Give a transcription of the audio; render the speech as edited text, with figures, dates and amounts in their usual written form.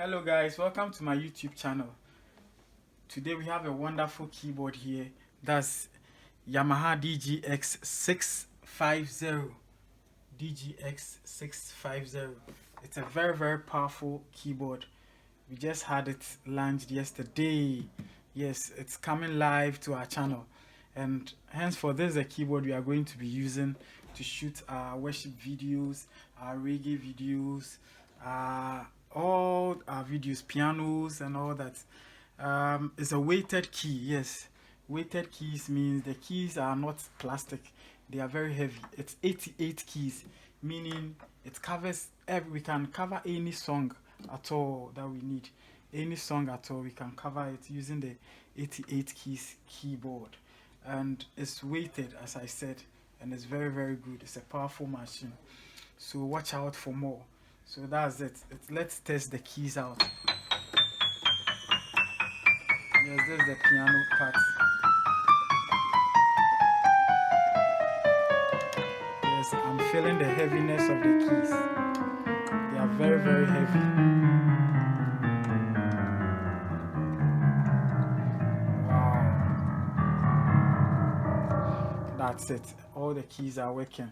Hello guys, welcome to my YouTube channel. Today we have a wonderful keyboard here. That's Yamaha DGX650. DGX650. It's a very powerful keyboard. We just had it launched yesterday. Yes, it's coming live to our channel. And henceforth, this is a keyboard we are going to be using to shoot our worship videos, our reggae videos, all our videos, pianos and all that. It's a weighted key. Yes, weighted keys means the keys are not plastic, they are very heavy. It's 88 keys, meaning it covers we can cover any song at all that we need. Any song at all, we can cover it using the 88 keys keyboard. And it's weighted, as I said, and it's very good. It's a powerful machine, so watch out for more. So that's it. Let's test the keys out. Yes, there's the piano part. Yes, I'm feeling the heaviness of the keys. They are very heavy. Wow. That's it. All the keys are working.